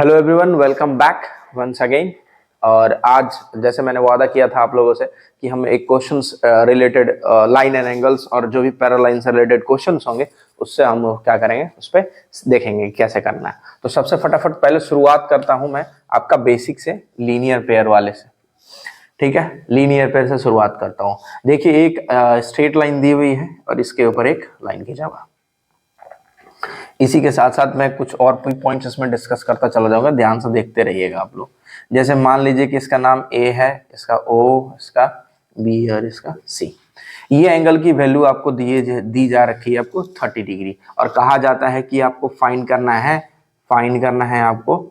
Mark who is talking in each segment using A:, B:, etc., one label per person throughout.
A: Hello everyone, welcome back once again. और आज जैसे मैंने वादा किया था आप लोगों से कि हम एक questions related line and angles और जो भी पैरालाइन से रिलेटेड क्वेश्चंस होंगे उससे हम क्या करेंगे, उस पर देखेंगे कैसे करना है। तो सबसे फटाफट पहले शुरुआत करता हूं मैं आपका बेसिक से, लीनियर पेयर वाले से। ठीक है, लीनियर पेयर से शुरुआत करता हूँ। देखिए, एक स्ट्रेट लाइन दी हुई है और इसके ऊपर एक लाइन खींचा हुआ। इसी के साथ साथ मैं कुछ और पॉइंट्स इसमें डिस्कस करता चला जाऊंगा, ध्यान से देखते रहिएगा आप लोग। जैसे मान लीजिए कि इसका नाम ए है, इसका ओ, इसका बी और इसका सी। ये एंगल की वैल्यू आपको दी जा रखी है आपको 30 डिग्री, और कहा जाता है कि आपको फाइंड करना है आपको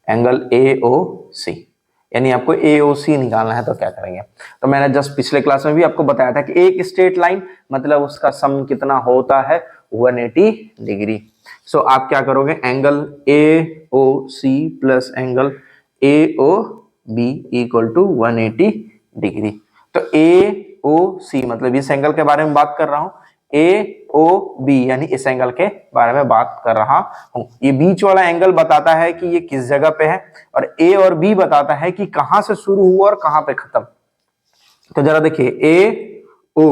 A: एंगल ए ओ सी, यानी आपको ए ओ सी निकालना है। तो क्या करेंगे, तो मैंने जस्ट पिछले क्लास में भी आपको बताया था कि एक स्ट्रेट लाइन मतलब उसका सम कितना होता है, 180 डिग्री। सो आप क्या करोगे, angle A O C plus angle A O B equal to 180 degree. तो ए ओ सी मतलब इस एंगल के बारे में बात कर रहा हूं, ए ओ बी यानी इस एंगल के बारे में बात कर रहा हूं। ये बीच वाला एंगल बताता है कि ये किस जगह पे है, और ए और बी बताता है कि कहां से शुरू हुआ और कहां पे खत्म। तो जरा देखिए, ए ओ,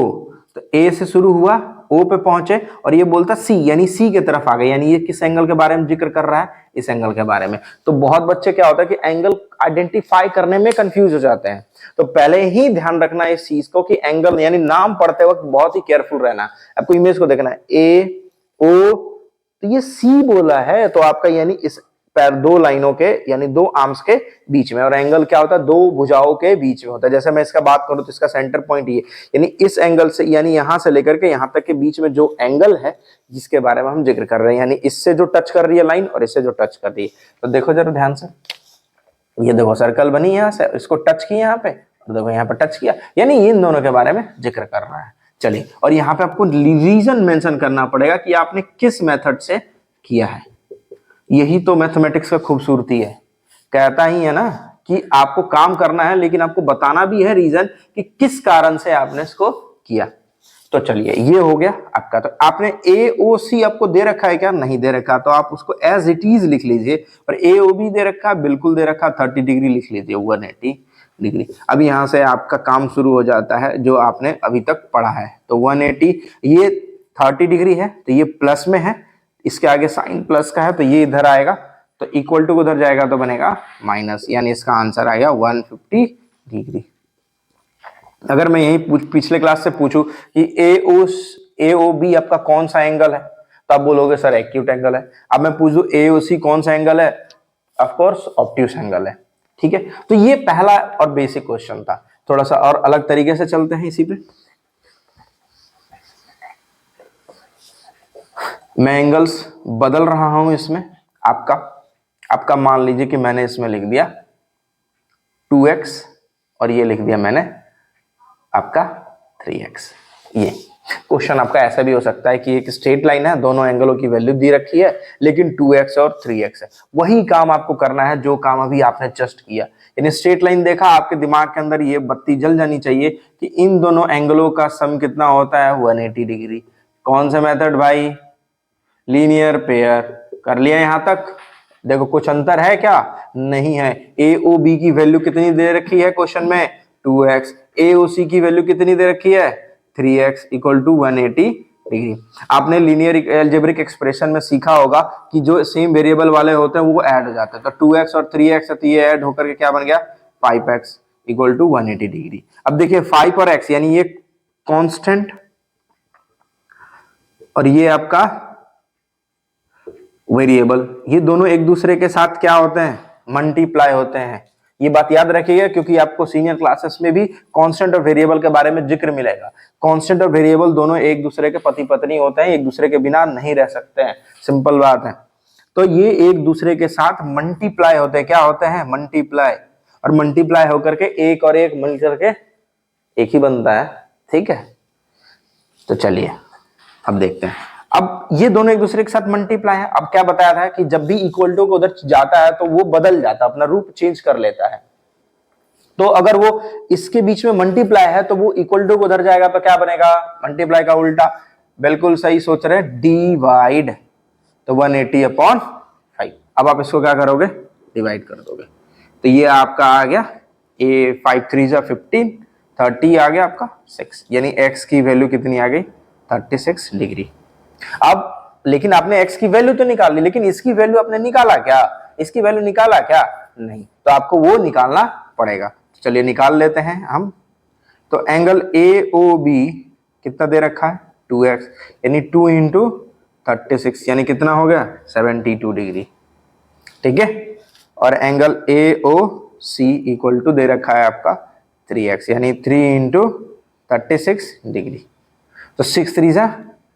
A: तो ए से शुरू हुआ, ओ पे पहुंचे, और ये बोलता सी यानी सी की तरफ आ गए, यानी ये किस एंगल के बारे में जिक्र कर रहा है, इस एंगल के बारे में। तो बहुत बच्चे क्या होता है कि एंगल आइडेंटिफाई करने में कंफ्यूज हो जाते हैं। तो पहले ही ध्यान रखना है इस चीज को कि एंगल यानी नाम पढ़ते वक्त बहुत ही केयरफुल रहना है। आपको इमेज को देखना है, ए ओ, तो ये सी बोला है, तो आपका यानी इस पैर दो लाइनों के यानी दो आर्म्स के बीच में, और एंगल क्या होता है, दो भुजाओं के बीच में होता है। जैसे मैं इसका बात करूं तो इसका सेंटर पॉइंट ये, यानी इस एंगल से यानी यहां से लेकर के यहां तक के बीच में जो एंगल है जिसके बारे में हम जिक्र कर रहे हैं, यानी इससे जो टच कर रही है लाइन और इससे जो टच कर रही है। तो देखो जरा ध्यान से, ये देखो सर्कल बनी यहां से, इसको टच किया यहाँ पे, और देखो यहाँ पे टच किया, यानी इन दोनों के बारे में जिक्र कर रहा है। चलिए, और यहाँ पे आपको रीजन मेंशन करना पड़ेगा कि आपने किस मेथड से किया है। यही तो मैथमेटिक्स का खूबसूरती है, कहता ही है ना कि आपको काम करना है लेकिन आपको बताना भी है रीजन कि किस कारण से आपने इसको किया। तो चलिए, ये हो गया आपका। तो आपने ए ओ सी आपको दे रखा है क्या, नहीं दे रखा, तो आप उसको एज इट इज लिख लीजिए। और ए ओ बी दे रखा, बिल्कुल दे रखा, 30 डिग्री लिख लीजिए, 180 डिग्री। अब यहां से आपका काम शुरू हो जाता है जो आपने अभी तक पढ़ा है। तो 180, ये 30 डिग्री है तो ये प्लस में है, इसके आगे साइन प्लस का है तो ये इधर आएगा, तो इक्वल टू उधर जाएगा तो बनेगा माइनस, यानी इसका आंसर आएगा 150 डिग्री। अगर मैं यही पिछले क्लास से पूछूं कि ए ओ बी आपका कौन सा एंगल है, तो आप बोलोगे सर एक्यूट एंगल है। अब मैं पूछ दूं ए ओ सी कौन सा एंगल है, ऑफ कोर्स ऑब्ट्यूस एंगल है। ठीक है, तो ये पहला और बेसिक क्वेश्चन था। थोड़ा सा और अलग तरीके से चलते हैं इसी पे। मैं एंगल्स बदल रहा हूं इसमें, आपका मान लीजिए कि मैंने इसमें लिख दिया 2x और ये लिख दिया मैंने आपका 3x। ये क्वेश्चन आपका ऐसा भी हो सकता है कि एक स्ट्रेट लाइन है, दोनों एंगलों की वैल्यू दी रखी है, लेकिन 2x और 3x है। वही काम आपको करना है जो काम अभी आपने जस्ट किया। यानी स्ट्रेट लाइन देखा, आपके दिमाग के अंदर ये बत्ती जल जानी चाहिए कि इन दोनों एंगलों का सम कितना होता है, 180 डिग्री। कौन सा मेथड भाई, लीनियर पेयर। कर लिया यहां तक। देखो कुछ अंतर है क्या, नहीं है। ए ओ बी की वैल्यू कितनी दे रखी है क्वेश्चन में, 2x। ए ओ सी की वैल्यू कितनी दे रखी है, 3x इक्वल टू 180 डिग्री। आपने लीनियर अलजेब्रिक एक्सप्रेशन में सीखा होगा कि जो सेम वेरिएबल वाले होते हैं वो ऐड हो जाते हैं। तो 2x और 3x है तो ये ऐड होकर के क्या बन गया, 5x इक्वल टू 180 डिग्री। अब देखिए 5 और x यानी ये कांस्टेंट और ये आपका वेरिएबल, ये दोनों एक दूसरे के साथ क्या होते हैं, मल्टीप्लाई होते हैं। ये बात याद रखिएगा क्योंकि आपको सीनियर क्लासेस में भी कांस्टेंट और वेरिएबल के बारे में जिक्र मिलेगा। कांस्टेंट और वेरिएबल दोनों एक दूसरे के पति पत्नी होते हैं, एक दूसरे के बिना नहीं रह सकते हैं, सिंपल बात है। तो ये एक दूसरे के साथ मल्टीप्लाई होते हैं, क्या होते हैं, मल्टीप्लाई। और मल्टीप्लाई होकर के एक और एक मिलकर के एक ही बनता है। ठीक है, तो चलिए अब देखते हैं। अब ये दोनों एक दूसरे के साथ मल्टीप्लाई है। अब क्या बताया था कि जब भी इक्वल टू को उधर जाता है तो वो बदल जाता है, अपना रूप चेंज कर लेता है। तो अगर वो इसके बीच में मल्टीप्लाई है तो वो इक्वल टू को उधर जाएगा तो क्या बनेगा, मल्टीप्लाई का उल्टा। बिल्कुल सही सोच रहे हैं, डिवाइड। तो 180/5 अब आप इसको क्या करोगे, डिवाइड कर दोगे, तो ये आपका आ गया ए 5 3 जा 15, 30 आ गया आपका 6, यानी x की वैल्यू कितनी आ गई 36 डिग्री। अब लेकिन आपने x की वैल्यू तो निकाल ली, लेकिन इसकी वैल्यू आपने निकाला क्या, इसकी वैल्यू निकाला क्या, नहीं, तो आपको वो निकालना पड़ेगा। चलिए निकाल लेते हैं हम। तो एंगल AOB कितना दे रखा है 2x, यानी 2 इंटू 36 यानी कितना हो गया 72 डिग्री, ठीक है। और एंगल AOC इक्वल टू दे रखा है आपका 3x, यानी 3 इंटू 36 डिग्री। तो 6 3 जा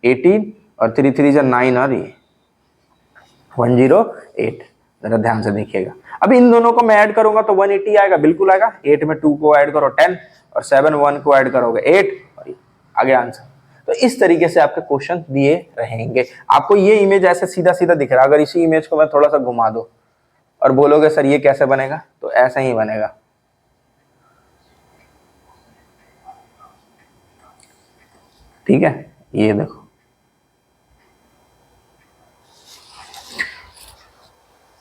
A: 18 और 3 3 जा 9 और ये 108। जरा ध्यान से देखिएगा, अब इन दोनों को मैं ऐड करूंगा तो 180 आएगा, बिल्कुल आएगा। 8 में 2 को ऐड करो 10 और 7 1 को ऐड करोगे 8 और आ गया आंसर। तो इस तरीके से आपके क्वेश्चन दिए रहेंगे। आपको ये इमेज ऐसे सीधा सीधा दिख रहा है, अगर इसी इमेज को मैं थोड़ा सा घुमा दूं और बोलोगे सर ये कैसे बनेगा, तो ऐसा ही बनेगा। ठीक है, ये देखो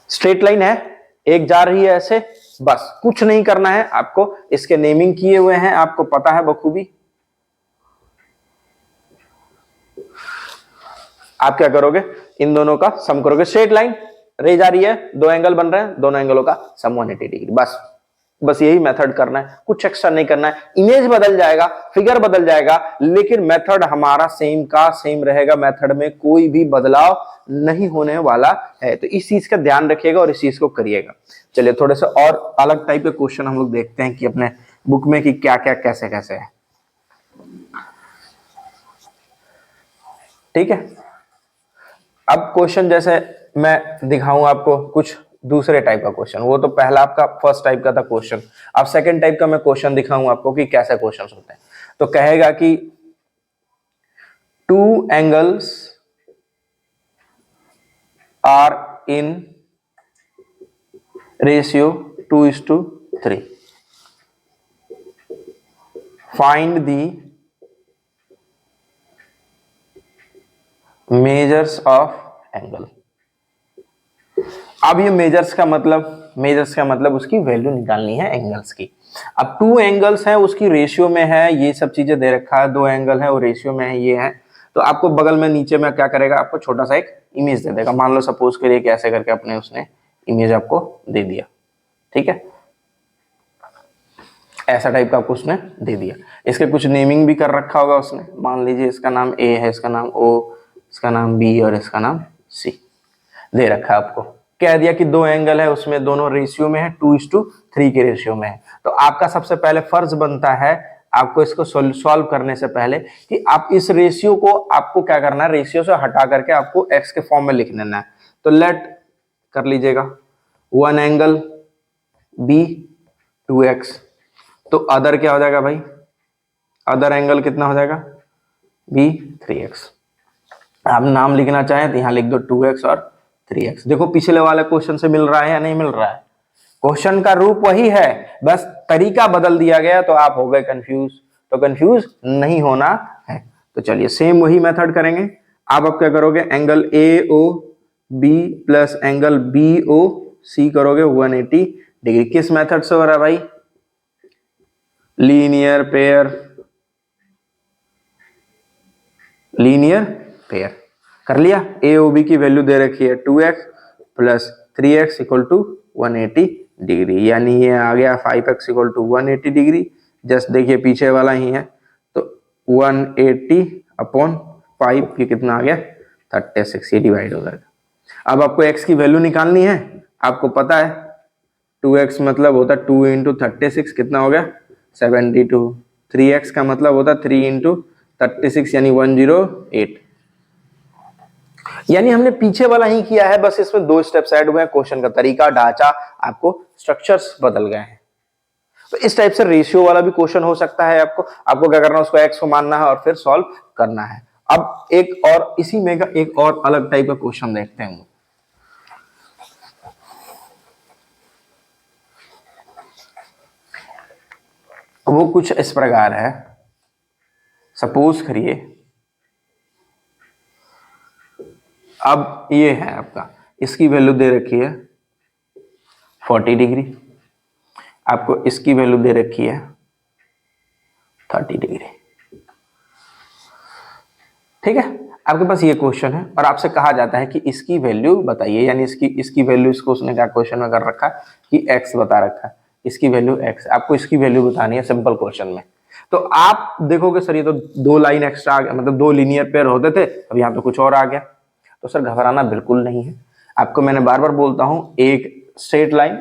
A: स्ट्रेट लाइन है, एक जा रही है ऐसे, बस कुछ नहीं करना है आपको, इसके नेमिंग किए हुए हैं, आपको पता है बखूबी। आप क्या करोगे, इन दोनों का सम करोगे। स्ट्रेट लाइन रे जा रही है, दो एंगल बन रहे हैं, दोनों एंगलों का सम 180 डिग्री, बस यही मेथड करना है, कुछ एक्स्ट्रा नहीं करना है। इमेज बदल जाएगा, फिगर बदल जाएगा, लेकिन मेथड हमारा सेम का सेम रहेगा। मेथड में कोई भी बदलाव नहीं होने वाला है, तो इस चीज का ध्यान रखिएगा और इस चीज को करिएगा। चलिए थोड़े से और अलग टाइप के क्वेश्चन हम लोग देखते हैं कि अपने बुक में कि क्या क्या कैसे कैसे है। ठीक है, अब क्वेश्चन जैसे मैं दिखाऊं आपको कुछ दूसरे टाइप का क्वेश्चन, वो तो पहला आपका फर्स्ट टाइप का था क्वेश्चन। अब सेकंड टाइप का मैं क्वेश्चन दिखाऊं आपको कि कैसे क्वेश्चन होते हैं। तो कहेगा कि two angles are in ratio 2:3, find the measures of angle. अब ये मेजर्स का मतलब उसकी वैल्यू निकालनी है एंगल्स की। अब टू एंगल्स हैं, उसकी रेशियो में है, ये सब चीजें दे रखा है, दो एंगल है वो रेशियो में है, ये है। तो आपको बगल में नीचे में क्या करेगा, आपको छोटा सा एक इमेज दे देगा। मान लो सपोज करिए कि ऐसे करके अपने उसने इमेज आपको दे दिया, ठीक है, ऐसा टाइप का आपको उसने दे दिया। इसके कुछ नेमिंग भी कर रखा होगा उसने, मान लीजिए इसका नाम ए है, इसका नाम ओ, इसका नाम बी और इसका नाम सी दे रखा है। आपको कह दिया कि दो एंगल है, उसमें दोनों रेशियो में है, 2:3 के रेशियो में है। तो आपका सबसे पहले फर्ज बनता है आपको इसको सॉल्व करने से पहले कि आप इस रेशियो को आपको क्या करना है, रेशियो से हटा करके आपको एक्स के फॉर्म में लिख लेना है। तो लेट कर लीजिएगा, वन एंगल बी 2x, तो अदर क्या हो जाएगा भाई, अदर एंगल कितना हो जाएगा बी 3x। आप नाम लिखना चाहें तो यहां लिख दो 2x और 3x। देखो पिछले वाले क्वेश्चन से मिल रहा है या नहीं मिल रहा है, क्वेश्चन का रूप वही है, बस तरीका बदल दिया गया, तो आप हो गए कंफ्यूज। तो कंफ्यूज नहीं होना है। तो चलिए सेम वही मेथड करेंगे। आप अब क्या करोगे, angle AOB plus angle BOC करोगे 180 डिग्री। किस मेथड से हो रहा है भाई, लीनियर पेयर कर लिया। AOB की वैल्यू दे रखी है 2x plus 3x equal to 180 degree, यानी ये आ गया 5x equal to 180 degree. Just देखिए पीछे वाला ही है, तो 180 अपॉन 5 ये कितना आ गया 36, ये डिवाइड हो जाएगा। अब आपको x की वैल्यू निकालनी है, आपको पता है 2x मतलब होता है 2 इंटू 36, कितना हो गया 72। 3x का मतलब होता है 3 इंटू 36 यानी 108। यानी हमने पीछे वाला ही किया है, बस इसमें दो स्टेप्स ऐड हुए हैं, क्वेश्चन का तरीका, ढांचा, आपको स्ट्रक्चर्स बदल गए हैं। तो इस टाइप से रेशियो वाला भी क्वेश्चन हो सकता है। आपको क्या करना है, उसको एक्स को मानना है और फिर सॉल्व करना है। अब एक और इसी में का एक और अलग टाइप का क्वेश्चन देखते हैं। वो कुछ इस प्रकार है, सपोज करिए अब ये है आपका इसकी वैल्यू दे रखी है 40 डिग्री, आपको इसकी वैल्यू दे रखी है 30 डिग्री। ठीक है, आपके पास ये क्वेश्चन है और आपसे कहा जाता है कि इसकी वैल्यू बताइए, यानी इसकी वैल्यू, इसको उसने क्या क्वेश्चन में कर रखा है कि x बता रखा है, इसकी वैल्यू x, आपको इसकी वैल्यू बतानी है सिंपल क्वेश्चन में। तो आप देखोगे सर ये तो 2 लाइन एक्स्ट्रा आ गया, मतलब 2 लीनियर पेयर होते थे, अब यहाँ पे कुछ और आ गया। तो सर घबराना बिल्कुल नहीं है, आपको मैंने बार बार बोलता हूं एक स्ट्रेट लाइन,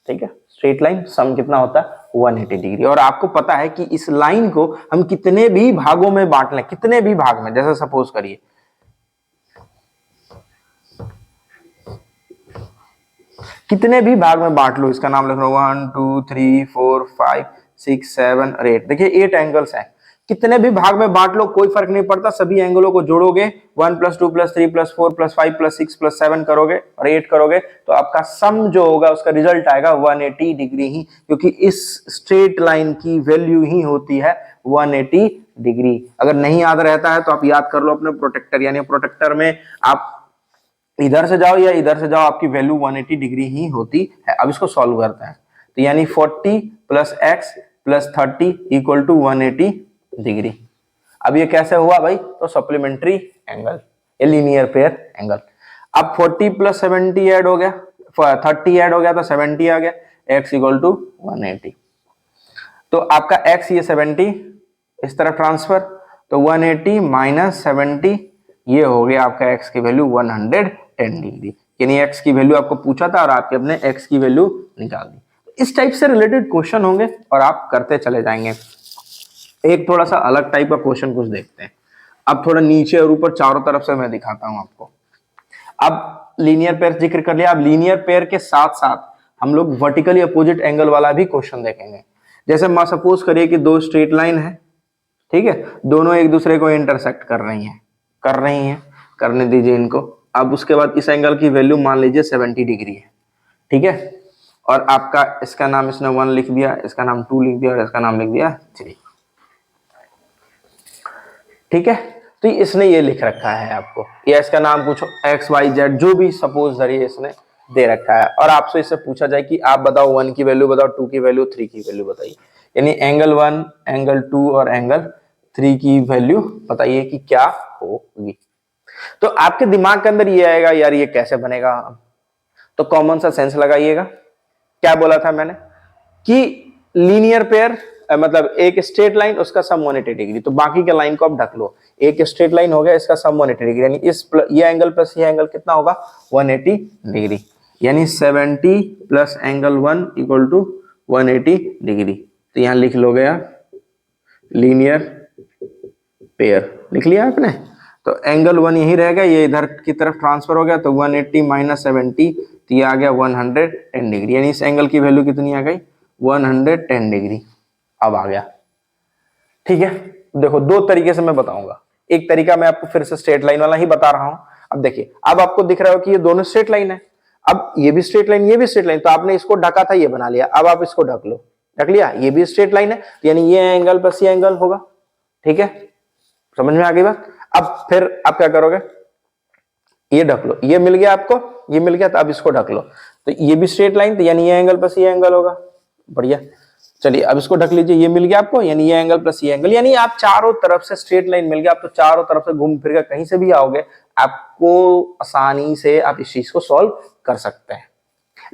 A: ठीक है, स्ट्रेट लाइन सम कितना होता है 180 डिग्री, और आपको पता है कि इस लाइन को हम कितने भी भागों में बांट लें, कितने भी भाग में, जैसे सपोज करिए कितने भी भाग में बांट लो, इसका नाम लिख लो 1 2 3 4 5 6 7 और 8, देखिए 8 एंगल्स हैं, कितने भी भाग में बांट लो कोई फर्क नहीं पड़ता, सभी एंगलों को जोड़ोगे 1 + 2 + 3 + 4 + 5 + 6 + 7 करोगे और 8 करोगे तो आपका सम जो होगा उसका रिजल्ट आएगा 180 डिग्री ही, क्योंकि इस स्ट्रेट लाइन की वैल्यू ही होती है 180 डिग्री। अगर नहीं याद रहता है तो आप याद कर लो अपने प्रोटेक्टर, यानी प्रोटेक्टर में आप इधर से जाओ या इधर से जाओ, आपकी वैल्यू 180 डिग्री ही होती है। अब इसको सॉल्व करते हैं, तो यानी 40 + x + 30 = 180 डिग्री। अब ये कैसे हुआ भाई, तो सप्लीमेंट्री एंगल, ये लीनियर पेयर एंगल। अब 40 + 70 ऐड हो गया, 30 ऐड हो गया तो 70 आ गया, x = 180। तो आपका x ये 70 इस तरफ ट्रांसफर, तो 180 - 70 ये हो गया आपका x की वैल्यू 110 डिग्री, यानी x की वैल्यू आपको पूछा था और आपके अपने x की वैल्यू निकाल दी। इस टाइप से रिलेटेड क्वेश्चन होंगे और आप करते चले जाएंगे। एक थोड़ा सा अलग टाइप का क्वेश्चन कुछ देखते हैं, अब थोड़ा नीचे और ऊपर चारों तरफ से मैं दिखाता हूं आपको। अब लीनियर पेयर जिक्र कर लिया, अब लीनियर पेयर के साथ साथ हम लोग वर्टिकली अपोजिट एंगल वाला भी क्वेश्चन देखेंगे। जैसे मान सपोज करिए कि 2 स्ट्रेट लाइन है, ठीक है, दोनों एक दूसरे को इंटरसेक्ट कर रही हैं, करने दीजिए इनको। अब उसके बाद इस एंगल की वैल्यू मान लीजिए 70 डिग्री है, ठीक है, और आपका इसका नाम इसने 1 लिख दिया, इसका नाम 2 लिख दिया और इसका नाम लिख दिया 3, ठीक है। तो इसने ये लिख रखा है आपको, या इसका नाम कुछ XYZ जो भी सपोज करिए इसने दे रखा है, और आपसे इससे पूछा जाए कि आप बताओ 1 की वैल्यू बताओ, 2 की वैल्यू, 3 की वैल्यू बताइए, यानी एंगल 1, एंगल 2 और एंगल 3 की वैल्यू बताइए कि क्या होगी। तो आपके दिमाग के अंदर ये आएगा, यार ये कैसे बनेगा, तो कॉमन सा सेंस लगाइएगा। क्या बोला था मैंने कि लीनियर पेयर मतलब एक स्ट्रेट लाइन, उसका सम 180 डिग्री, तो बाकी के लाइन को आप ढक लो। एक स्ट्रेट लाइन हो गया, इसका सम 180 डिग्री, यानी ये एंगल प्लस ये एंगल कितना होगा 180 डिग्री, यानी 70 + एंगल 1 = 180 डिग्री। तो यहां लिख लोगे आप लीनियर पेयर, लिख लिया आपने। तो एंगल 1 यही रहेगा, ये इधर की तरफ ट्रांसफर हो गया, तो 180 - 70 तो ये आ गया 110 डिग्री, यानी इस एंगल की वैल्यू कितनी आ गई 110 डिग्री। अब आ गया, ठीक है। देखो 2 तरीके से मैं बताऊंगा, एक तरीका मैं आपको फिर से स्ट्रेट लाइन वाला ही बता रहा हूं। अब देखिए, अब आपको दिख रहा हो कि ये दोनों स्ट्रेट लाइन है, अब ये भी स्ट्रेट लाइन, ये भी स्ट्रेट लाइन, तो आपने इसको ढका था, ये बना लिया, अब आप इसको ढक लो, ढक लिया, ये भी स्ट्रेट लाइन है, यानी ये एंगल प्लस ये एंगल होगा, ठीक है, समझ में आ गई बात। अब फिर आप क्या करोगे, ये ढक लो, ये मिल गया आपको, ये मिल गया, तो अब इसको ढक लो, तो ये भी स्ट्रेट लाइन, तो यानी ये एंगल प्लस ये एंगल होगा, बढ़िया। चलिए अब इसको ढक लीजिए, ये मिल गया आपको, यानी ये एंगल प्लस ये एंगल, यानी आप चारों तरफ से स्ट्रेट लाइन मिल गया, आप तो चारों तरफ से घूम फिर के कहीं से भी आओगे, आपको आसानी से आप इस चीज को सॉल्व कर सकते हैं।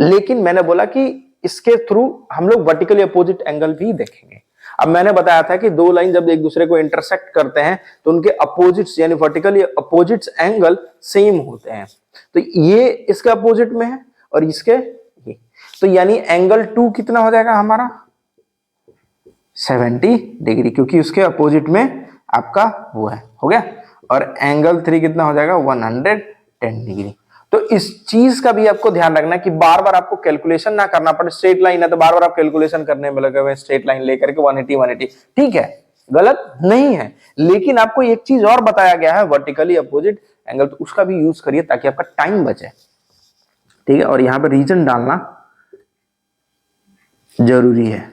A: लेकिन मैंने बोला कि इसके थ्रू हम लोग वर्टिकली अपोजिट एंगल भी देखेंगे। अब मैंने बताया था कि 2 लाइन जब एक दूसरे को इंटरसेक्ट करते हैं तो उनके अपोजिट्स यानी वर्टिकली अपोजिट्स एंगल सेम होते हैं, तो ये इसके अपोजिट में है और इसके ये, तो यानी एंगल 2 कितना हो जाएगा हमारा 70 डिग्री, क्योंकि उसके अपोजिट में आपका वो है, हो गया, और एंगल 3 कितना हो जाएगा 110 डिग्री। तो इस चीज का भी आपको ध्यान रखना कि बार बार आपको कैलकुलेशन ना करना पड़े, स्ट्रेट लाइन है तो बार बार आप कैलकुलेशन करने में लगे हुए, स्ट्रेट लाइन लेकर के 180 ठीक है, गलत नहीं है, लेकिन आपको एक चीज और बताया गया है वर्टिकली अपोजिट एंगल, तो उसका भी यूज करिए ताकि आपका टाइम बचे, ठीक है, और यहां पर रीजन डालना जरूरी है,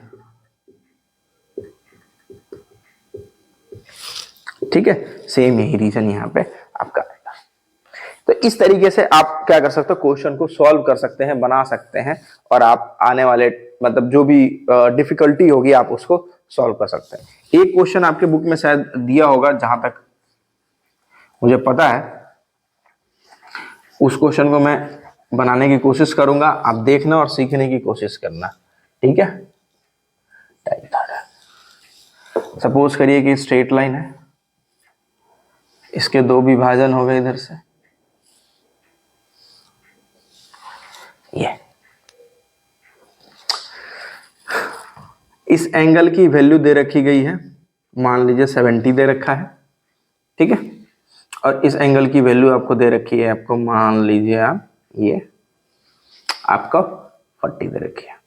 A: ठीक है, सेम यही रीजन यहां पे आपका आएगा। तो इस तरीके से आप क्या कर सकते हो, क्वेश्चन को सॉल्व कर सकते हैं, बना सकते हैं, और आप आने वाले मतलब जो भी डिफिकल्टी होगी आप उसको सॉल्व कर सकते हैं। एक क्वेश्चन आपके बुक में शायद दिया होगा, जहां तक मुझे पता है, उस क्वेश्चन को मैं बनाने की कोशिश करूंगा, आप देखना और सीखने की कोशिश करना, ठीक है। सपोज करिए कि स्ट्रेट लाइन है, इसके दो विभाजन हो गए इधर से, ये इस एंगल की वैल्यू दे रखी गई है, मान लीजिए 70 दे रखा है, ठीक है, और इस एंगल की वैल्यू आपको दे रखी है, आपको मान लीजिए आप ये आपको 40 दे रखी है।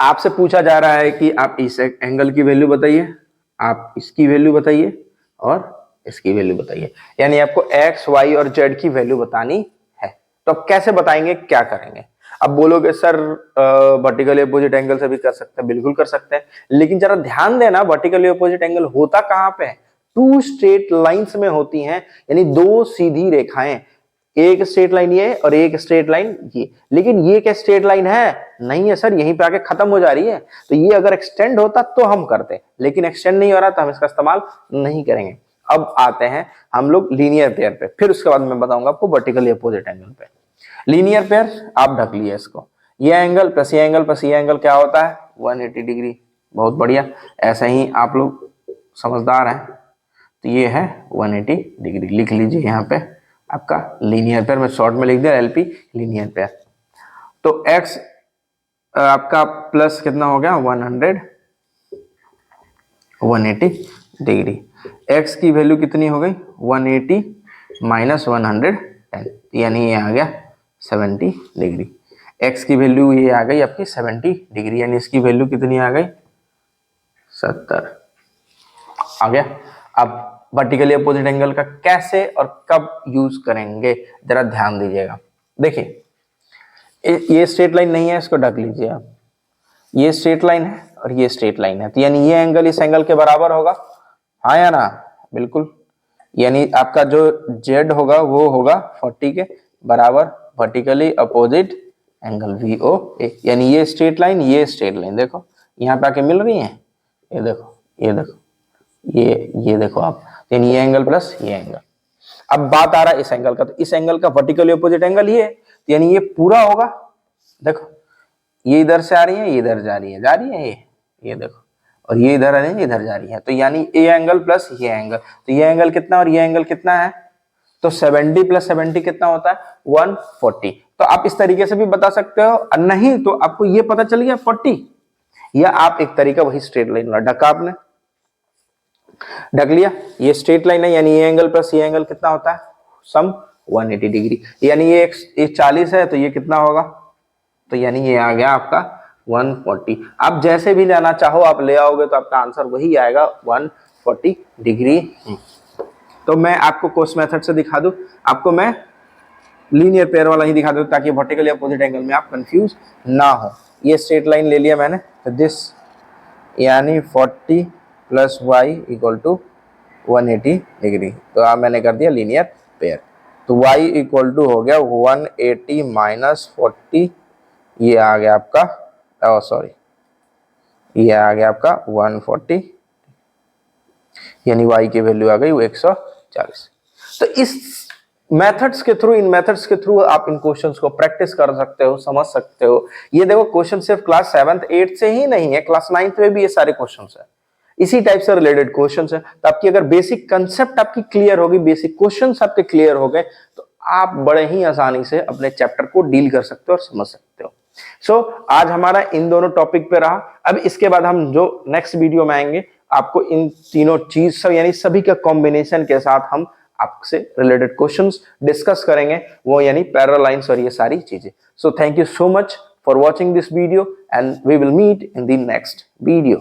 A: आपसे पूछा जा रहा है कि आप इस एंगल की वैल्यू बताइए, आप इसकी वैल्यू बताइए और इसकी वैल्यू बताइए, यानी आपको एक्स वाई और जेड की वैल्यू बतानी है। तो अब कैसे बताएंगे, क्या करेंगे? अब बोलोगे सर वर्टिकली अपोजिट एंगल से भी कर सकते हैं, बिल्कुल कर सकते हैं, लेकिन जरा ध्यान देना वर्टिकली अपोजिट एंगल होता कहां पे है? टू स्ट्रेट लाइंस में होती हैं, यानी दो सीधी रेखाएं, एक स्ट्रेट लाइन ये और एक स्ट्रेट लाइन ये। लेकिन ये क्या स्ट्रेट लाइन है? नहीं है सर, यहीं पे आके खत्म हो जा रही है। तो ये अगर एक्सटेंड होता तो हम करते, लेकिन एक्सटेंड नहीं हो रहा तो हम इसका इस्तेमाल नहीं करेंगे। अब आते हैं हम लोग लीनियर पेयर पे, फिर उसके बाद मैं बताऊंगा आपको वर्टिकली अपोजिट एंगल पे। लीनियर पेयर आप ढक लिए इसको, ये एंगल प्लस ये एंगल प्लस ये एंगल क्या होता है? 180 डिग्री। बहुत बढ़िया, ऐसा ही आप लोग समझदार हैं, तो ये है 180 डिग्री। लिख लीजिए यहाँ पे आपका लीनियर पेयर, मैं शॉर्ट में लिख दिया एलपी, लीनियर पेयर। तो एक्स आपका प्लस कितना हो गया? 180 डिग्री। एक्स की वैल्यू कितनी हो गई? 180 माइनस 110, यानी ये आ गया 70 डिग्री। एक्स की वैल्यू ये आ गई आपकी 70 डिग्री, यानी इसकी वैल्यू कितनी आ गई? 70 आ गया। अब वर्टिकली अपोजिट एंगल का कैसे और कब यूज करेंगे, जरा ध्यान दीजिएगा। देखिए ये स्ट्रेट लाइन नहीं है, इसको ढक लीजिए आप, ये स्ट्रेट लाइन है और ये स्ट्रेट लाइन है, तो यानी ये एंगल इस एंगल के बराबर होगा, हाँ या ना? बिल्कुल, यानी आपका जो जेड होगा वो होगा 40 के बराबर वर्टिकली अपोजिट एंगल VOA, यानी ये स्ट्रेट लाइन ये स्ट्रेट लाइन देखो यहाँ पे आके मिल रही है, ये देखो ये देखो ये देखो आप, यानी ये एंगल प्लस ये एंगल। अब बात आ रहा है इस एंगल का, तो इस एंगल का वर्टिकली अपोजिट एंगल ये, यानी ये पूरा होगा, देखो ये इधर से आ रही है, ये इधर जा रही है, ये देखो, और ये इधर आ रही है, इधर जा रही है, तो यानी ये एंगल प्लस ये एंगल, तो ये एंगल कितना और ये एंगल कितना है? तो 70 प्लस 70 कितना होता है? 140। तो आप इस तरीके से भी बता सकते हो, नहीं तो आपको ये पता चल गया 40, या आप एक तरीका वही स्ट्रेट लाइन ढका, आपने ढक लिया, ये स्ट्रेट लाइन है, यानी ये एंगल प्लस ये एंगल कितना होता है? सम 180 डिग्री, यानी ये 40 है तो ये कितना होगा? तो यानी ये आ गया आपका 140। आप जैसे भी लेना चाहो आप ले आओगे तो आपका आंसर वही आएगा 140 डिग्री। तो मैं आपको कोस मेथड से दिखा दूं, आपको मैं लीनियर पेयर वाला ही दिखा दूं ताकि वर्टिकली अपोजिट एंगल में आप कंफ्यूज ना हो। ये स्ट्रेट लाइन ले लिया मैंने, तो दिस यानी 40 plus Y equal to 180 degree, तो आप मैंने कर दिया लीनियर पेयर। तो y इक्वल टू हो गया 180 माइनस 40, ये आ गया आपका ये आ गया आपका 140, यानी y की वैल्यू आ गई 140। तो इस मेथड्स के थ्रू, इन मेथड्स के थ्रू आप इन क्वेश्चंस को प्रैक्टिस कर सकते हो, समझ सकते हो। ये देखो क्वेश्चन सिर्फ क्लास 7th 8th से ही नहीं है, क्लास 9th में भी ये सारे क्वेश्चंस है, इसी टाइप से रिलेटेड क्वेश्चंस है। तो आपकी अगर बेसिक कंसेप्ट आपकी क्लियर होगी, बेसिक क्वेश्चंस आपके क्लियर हो गए, तो आप बड़े ही आसानी से अपने चैप्टर को डील कर सकते हो और समझ सकते हो। सो आज हमारा इन दोनों टॉपिक पे रहा। अब इसके बाद हम जो नेक्स्ट वीडियो में आएंगे, आपको इन तीनों चीज सब यानी सभी का कॉम्बिनेशन के साथ हम आपसे रिलेटेड क्वेश्चंस डिस्कस करेंगे, वो यानी पैरेलल लाइंस और ये सारी चीजें। So thank you so much for watching this video and we will meet in the next video.